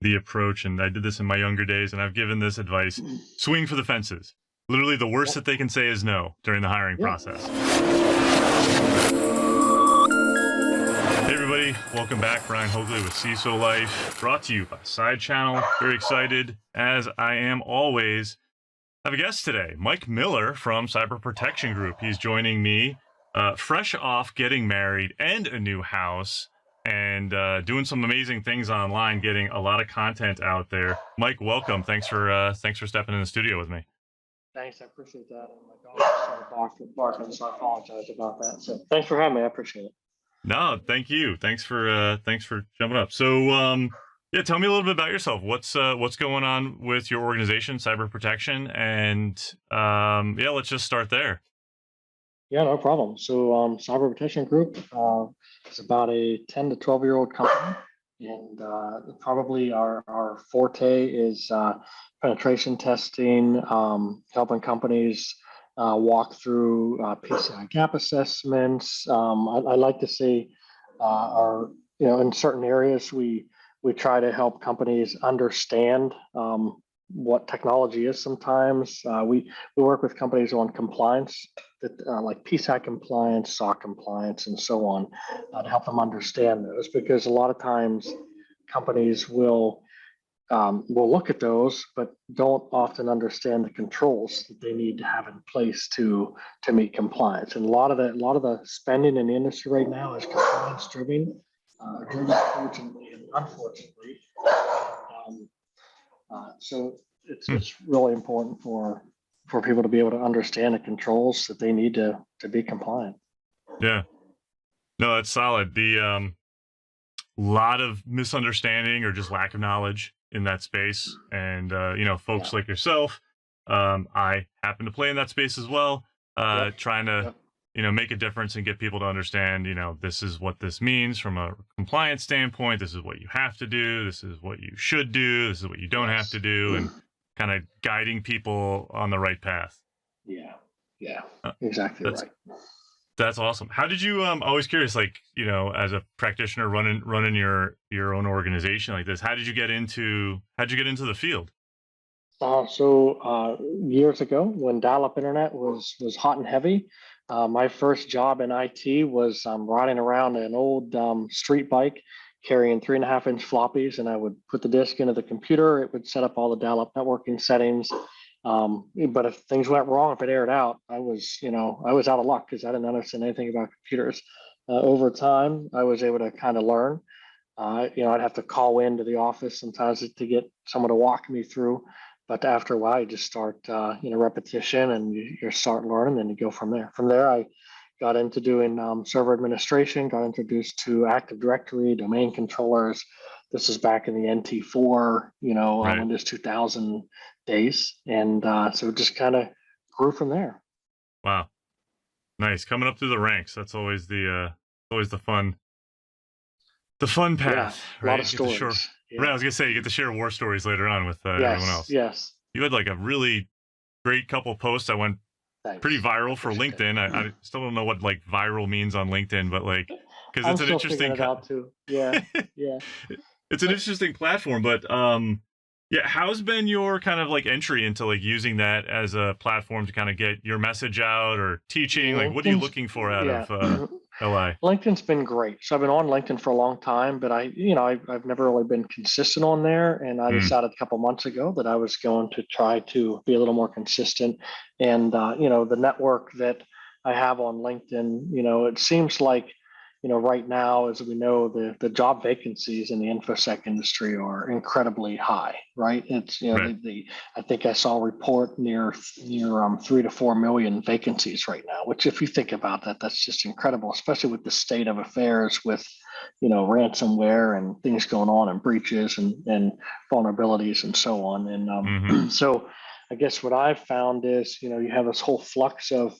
the approach, and I did this in my younger days, and I've given this advice: swing for the fences. Literally, the worst Yep. that they can say is no during the hiring Yeah. process. Hey everybody, welcome back. Brian Hoagley with cisolife, brought to you by SideChannel. Very excited, as I am always. I have a guest today, Mike Miller from Cyber Protection Group. He's joining me, fresh off getting married and a new house, and doing some amazing things online, getting a lot of content out there. Mike, welcome. Thanks for stepping in the studio with me. Thanks. I appreciate that. And my dog just started barking, so I apologize about that. So thanks for having me. I appreciate it. No, thank you. Thanks for jumping up. So, yeah, tell me a little bit about yourself. What's going on with your organization, Cyber Protection, and yeah, let's just start there. Yeah, no problem. So Cyber Protection Group is about a 10 to 12-year-old company. And probably our forte is penetration testing, helping companies walk through PCI gap assessments. I like to see our, in certain areas, we try to help companies understand what technology is sometimes. We work with companies on compliance, that like PSAC compliance, SOC compliance, and so on, to help them understand those, because a lot of times companies will look at those, but don't often understand the controls that they need to have in place to meet compliance. And a lot of the spending in the industry right now is compliance driven, fortunately and unfortunately. So it's really important for people to be able to understand the controls that they need to be compliant. Yeah, no, that's solid. The lot of misunderstanding or just lack of knowledge in that space, and folks like yourself, I happen to play in that space as well, trying to make a difference and get people to understand, this is what this means from a compliance standpoint, this is what you have to do, this is what you should do, this is what you don't have to do, and kind of guiding people on the right path. Yeah, exactly right. That's awesome. How did you, always curious, like, as a practitioner running your own organization like this, how'd you get into the field? So years ago, when dial-up internet was hot and heavy, my first job in IT was riding around an old street bike, carrying 3.5-inch floppies, and I would put the disk into the computer. It would set up all the dial-up networking settings. But if things went wrong, if it aired out, I was out of luck because I didn't understand anything about computers. Over time, I was able to kind of learn. I'd have to call into the office sometimes to get someone to walk me through. But after a while, you just start, repetition, and you start learning, and you go from there. From there, I got into doing server administration, got introduced to Active Directory, domain controllers. This is back in the NT4, Right. Windows 2000 days. And so it just kind of grew from there. Wow. Nice. Coming up through the ranks. That's always the fun path, A right? lot of stories. Right. I was gonna say, you get to share war stories later on with everyone else. Yes. You had like a really great couple posts that went pretty viral for LinkedIn. I still don't know what like viral means on LinkedIn, but like, because it's an interesting. It out too. Yeah. It's an interesting platform, but yeah, how's been your kind of like entry into like using that as a platform to kind of get your message out or teaching? Like, what are you looking for out of LI? LinkedIn's been great. So I've been on LinkedIn for a long time, but I've never really been consistent on there. And I decided a couple months ago that I was going to try to be a little more consistent. And the network that I have on LinkedIn, it seems like, right now, as we know, the job vacancies in the InfoSec industry are incredibly high, right? It's, Right. I think I saw a report near 3 to 4 million vacancies right now, which if you think about that, that's just incredible, especially with the state of affairs with, ransomware and things going on and breaches and vulnerabilities and so on. And so I guess what I've found is, you have this whole flux of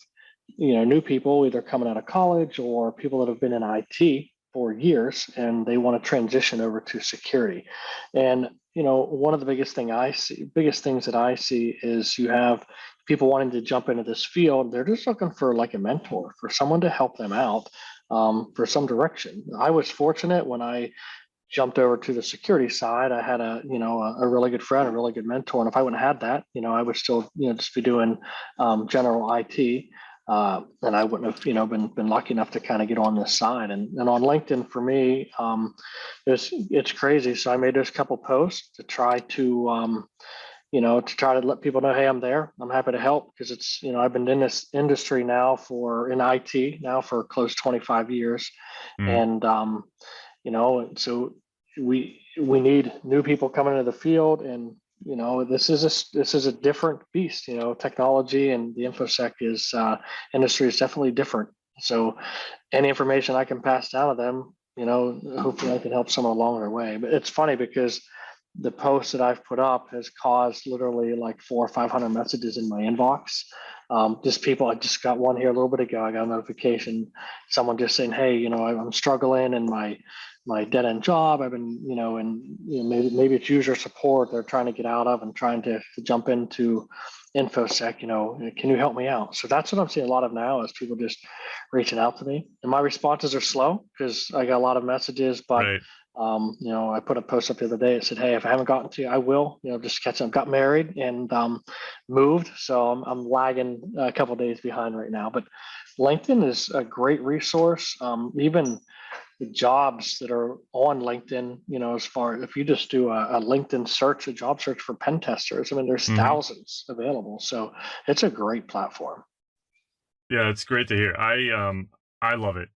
new people either coming out of college or people that have been in IT for years, and they want to transition over to security. And one of the biggest things that I see is you have people wanting to jump into this field. They're just looking for like a mentor, for someone to help them out, for some direction. I was fortunate when I jumped over to the security side, I had a really good friend, a really good mentor. And if I wouldn't have had that, I would still, just be doing general IT. And I wouldn't have, been lucky enough to kind of get on this side. And on LinkedIn for me, it's crazy. So I made this couple posts to try to, to try to let people know, hey, I'm there. I'm happy to help because it's, I've been in this industry now in IT now for close to 25 years. Mm. And, so we need new people coming into the field, and this is a different beast. Technology and the infosec industry is definitely different. So any information I can pass down to them, hopefully I can help someone along their way. But it's funny because the post that I've put up has caused literally like 400 or 500 messages in my inbox. Just people. I just got one here a little bit ago. I got a notification, someone just saying, "Hey, I'm struggling in my dead end job. I've been, and maybe it's user support they're trying to get out of and trying to jump into infosec. Can you help me out?" So that's what I'm seeing a lot of now is people just reaching out to me, and my responses are slow because I got a lot of messages, but. Right. I put a post up the other day. It said, "Hey, if I haven't gotten to you, I will. Just catch up." Got married and moved, so I'm lagging a couple days behind right now. But LinkedIn is a great resource. Even the jobs that are on LinkedIn, as far if you just do a LinkedIn search, a job search for pen testers, I mean, there's Mm-hmm. thousands available. So it's a great platform. Yeah, it's great to hear. I love it.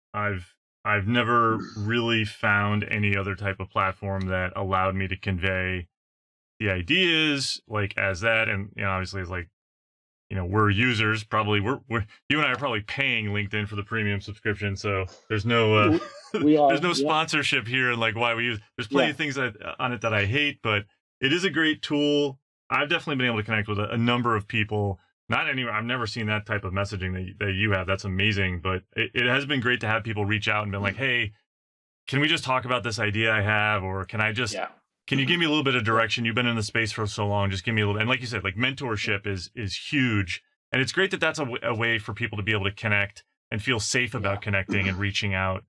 I've never really found any other type of platform that allowed me to convey the ideas like as that, and obviously it's like we're users, probably we're you and I are probably paying LinkedIn for the premium subscription, so there's no We there's are, no yep, sponsorship here and like why we use. There's plenty yeah, of things on it that I hate, but it is a great tool. I've definitely been able to connect with a number of people. Not anywhere. I've never seen that type of messaging that you have. That's amazing. But it has been great to have people reach out and be like, hey, can we just talk about this idea I have? Or yeah, can you give me a little bit of yeah, direction? You've been in the space for so long. Just give me a little, and like you said, like mentorship is huge. And it's great that that's a way for people to be able to connect and feel safe yeah. about connecting and reaching out.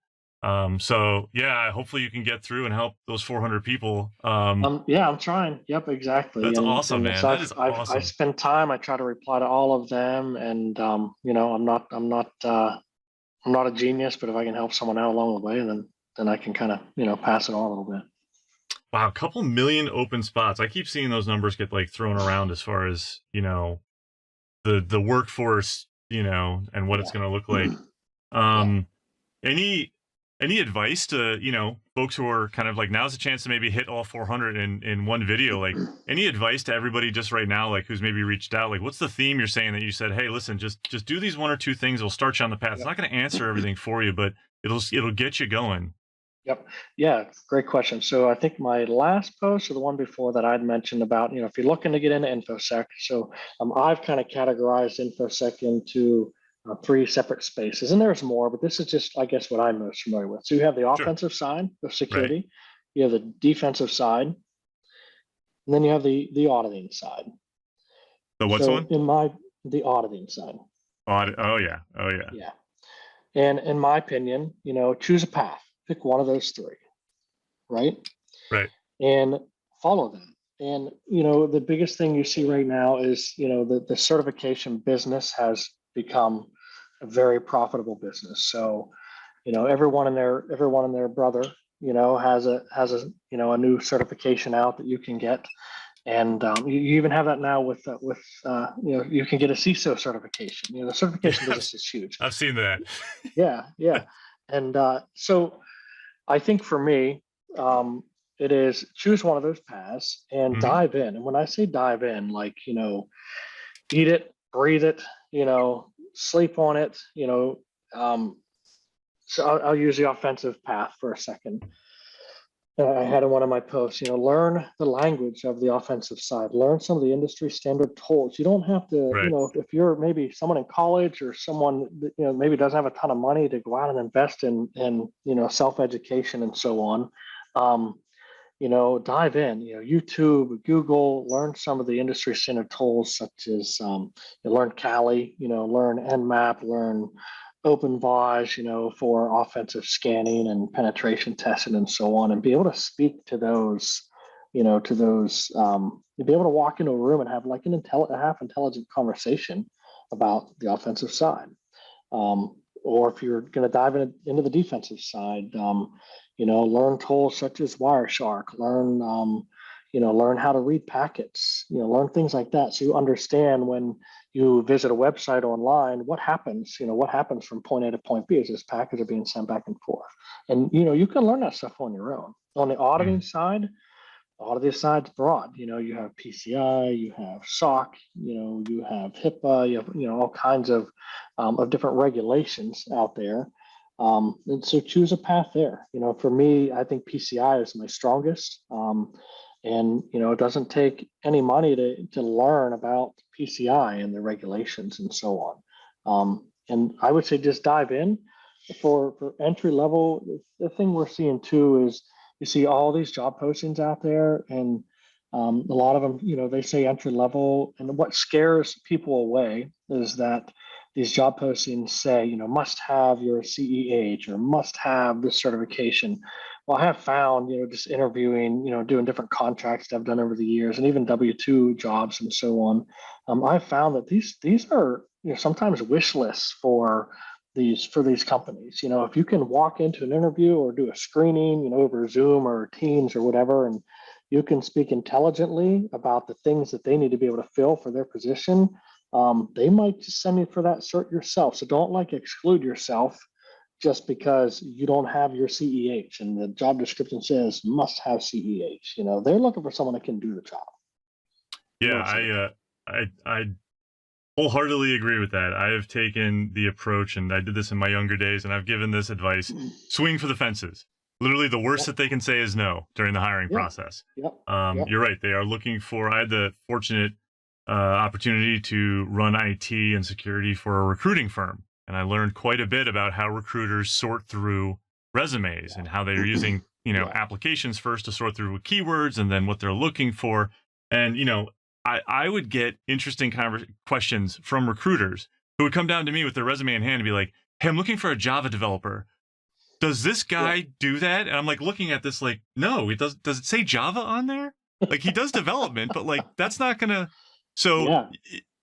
So yeah, hopefully you can get through and help those 400 people. Yeah, I'm trying. Yep, exactly. That's And awesome, man. so That is I awesome. spend time. I try to reply to all of them, and I'm not a genius, but if I can help someone out along the way, then I can kind of pass it on a little bit. Wow, a couple million open spots. I keep seeing those numbers get like thrown around as far as, the workforce, and what it's Yeah. going to look like. Yeah. Um, any any advice to, folks who are kind of like now's a chance to maybe hit all 400 in one video? Like any advice to everybody just right now, like who's maybe reached out? Like what's the theme you're saying that you said, hey, listen, just do these one or two things. It'll start you on the path. It's Yep. not going to answer everything for you, but it'll get you going. Yep. Yeah. Great question. So I think my last post or the one before that I'd mentioned about, if you're looking to get into InfoSec, so I've kind of categorized InfoSec into three separate spaces, and there's more, but this is just, I guess, what I'm most familiar with. So you have the Sure. offensive side of Right. security, you have the defensive side, and then you have the auditing side. So what's the So one? the auditing side, Oh yeah. Oh yeah. yeah. And in my opinion, choose a path, pick one of those three, right? Right. And follow them. And the biggest thing you see right now is the certification business has become a very profitable business. So everyone and their brother has a a new certification out that you can get, and you even have that now with you can get a CISO certification. The certification Yeah, business is huge. I've seen that. Yeah, yeah, and so I think for me, it is choose one of those paths and Hmm. dive in. And when I say dive in, like, eat it, breathe it, sleep on it, so I'll use the offensive path for a second. I had in one of my posts, learn the language of the offensive side, learn some of the industry standard tools. You don't have to, Right. if you're maybe someone in college or someone that, maybe doesn't have a ton of money to go out and invest in self-education and so on. Dive in, YouTube, Google, learn some of the industry standard tools such as learn Kali, learn Nmap, learn OpenVAs, for offensive scanning and penetration testing and so on, and be able to speak to those, to be able to walk into a room and have like a half intelligent conversation about the offensive side. Or if you're going to dive into the defensive side, learn tools such as Wireshark, learn how to read packets, learn things like that. So you understand when you visit a website online, what happens, what happens from point A to point B as this packets are being sent back and forth. And, you can learn that stuff on your own. On the auditing side, all of this side's broad. You have PCI, you have SOC, you have HIPAA, you have all kinds of different regulations out there. And so choose a path there. For me, I think PCI is my strongest. And it doesn't take any money to learn about PCI and the regulations and so on. And I would say just dive in. For entry level, the thing we're seeing too is you see all these job postings out there, and a lot of them, they say entry level. And what scares people away is that these job postings say, must have your CEH or must have this certification. Well, I have found, just interviewing, doing different contracts that I've done over the years, and even W-2 jobs and so on. I've found that these are, sometimes wish lists for these companies. If you can walk into an interview or do a screening, over Zoom or Teams or whatever, and you can speak intelligently about the things that they need to be able to fill for their position, they might just send you for that cert yourself. So don't exclude yourself just because you don't have your CEH and the job description says must have CEH. They're looking for someone that can do the job. Yeah, I wholeheartedly agree with that. I have taken the approach, and I did this in my younger days, and I've given this advice: swing for the fences. Literally, the worst that they can say is no during the hiring process. You're right. They are looking for. I had the fortunate opportunity to run IT and security for a recruiting firm, and I learned quite a bit about how recruiters sort through resumes and how they're using applications first to sort through keywords and then what they're looking for. And I would get interesting questions from recruiters who would come down to me with their resume in hand and be like, "Hey, I'm looking for a Java developer. Does this guy do that?" And I'm like looking at this like, "No, it does. Does it say Java on there? Like, he does development, but like that's not gonna." So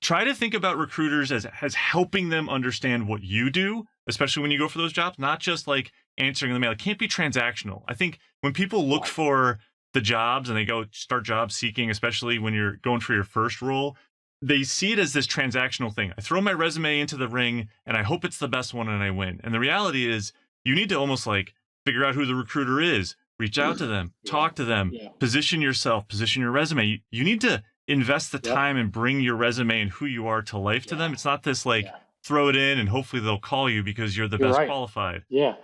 try to think about recruiters as helping them understand what you do, especially when you go for those jobs, not just like answering the mail. It can't be transactional. I think when people look for the jobs and they go start job seeking, especially when you're going for your first role, they see it as this transactional thing. I throw my resume into the ring and I hope it's the best one and I win. And the reality is you need to almost like figure out who the recruiter is, reach out to them, talk to them, position yourself, position your resume. You need to invest the time and bring your resume and who you are to life to them. It's not this like throw it in and hopefully they'll call you because you're the best qualified. Yeah.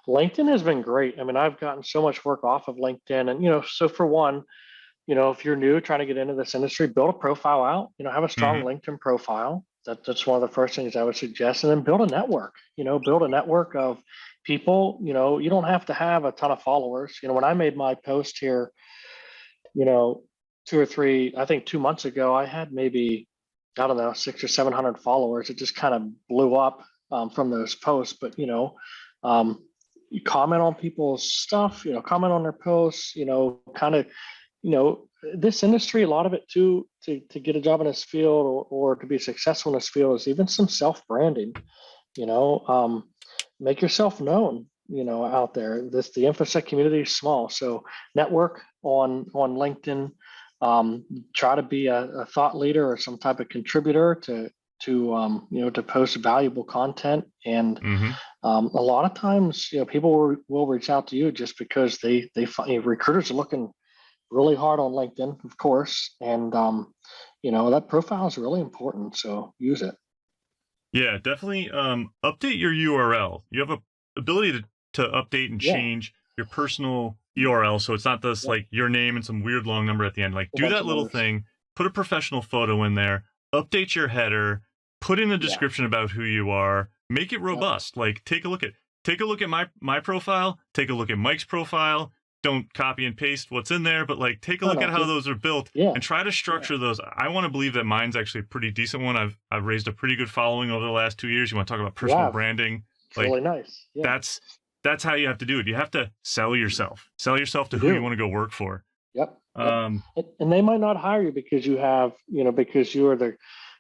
LinkedIn has been great. I mean, I've gotten so much work off of LinkedIn. And, so for one, if you're new trying to get into this industry, build a profile out, have a strong LinkedIn profile. That's one of the first things I would suggest. And then build a network, build a network of people. You don't have to have a ton of followers. When I made my post here, 2 or 3, I think 2 months ago, I had maybe, I don't know, 600 or 700 followers. It just kind of blew up from those posts. But, you comment on people's stuff, comment on their posts, kind of, this industry, a lot of it too, to get a job in this field or to be successful in this field is even some self-branding, make yourself known, out there. The InfoSec community is small. So network on LinkedIn, try to be a thought leader or some type of contributor to post valuable content. And a lot of times, people will reach out to you just because they find recruiters are looking really hard on LinkedIn, of course. And, that profile is really important. So use it. Yeah, definitely. Update your URL. You have a ability to update and change your personal URL. So it's not this like your name and some weird long number at the end. Like do that little thing, put a professional photo in there, update your header, put in a description about who you are, make it robust. Like take a look at my profile, take a look at Mike's profile, don't copy and paste what's in there, but like take a look at how those are built and try to structure those. I want to believe that mine's actually a pretty decent one. I've raised a pretty good following over the last 2 years. You want to talk about personal branding? It's really nice. Yeah. That's how you have to do it. You have to sell yourself to who you want to go work for. Yep. And they might not hire you because you have, because you are the,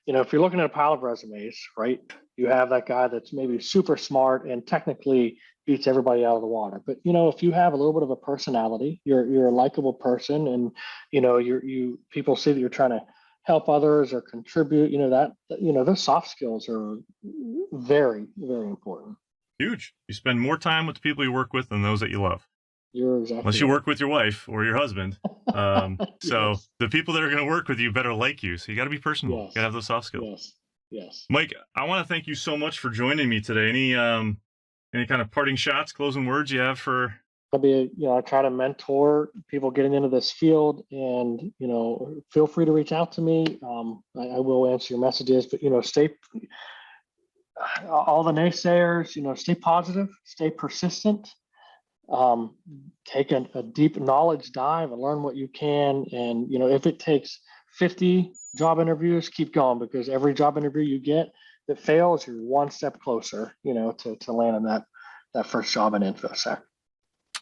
if you're looking at a pile of resumes, right? You have that guy that's maybe super smart and technically beats everybody out of the water. But if you have a little bit of a personality, you're a likable person, and you people see that you're trying to help others or contribute. Those soft skills are very, very important. Huge. You spend more time with the people you work with than those that you love. You're exactly unless you work with your wife or your husband. So the people that are going to work with you better like you. So you got to be personable. You got to have those soft skills. Yes. Mike, I want to thank you so much for joining me today. Any kind of parting shots, closing words you have for? I try to mentor people getting into this field, and feel free to reach out to me. I will answer your messages, but stay. All the naysayers, stay positive, stay persistent. Take a deep knowledge dive and learn what you can. And, if it takes 50 job interviews, keep going, because every job interview you get that fails, you're one step closer, to landing that first job in InfoSec.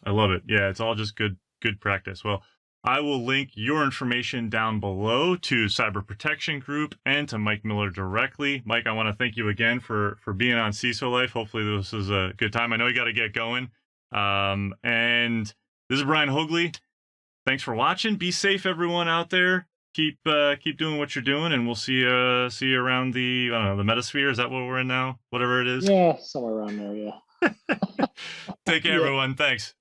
I love it. Yeah, it's all just good practice. Well, I will link your information down below to Cyber Protection Group and to Mike Miller directly. Mike, I want to thank you again for being on cisolife. Hopefully this is a good time. I know you got to get going. And this is Brian Hoagley. Thanks for watching. Be safe, everyone out there. Keep doing what you're doing, and we'll see you around the Metasphere. Is that what we're in now? Whatever it is. Yeah, somewhere around there. Yeah. Take care, everyone. Thanks.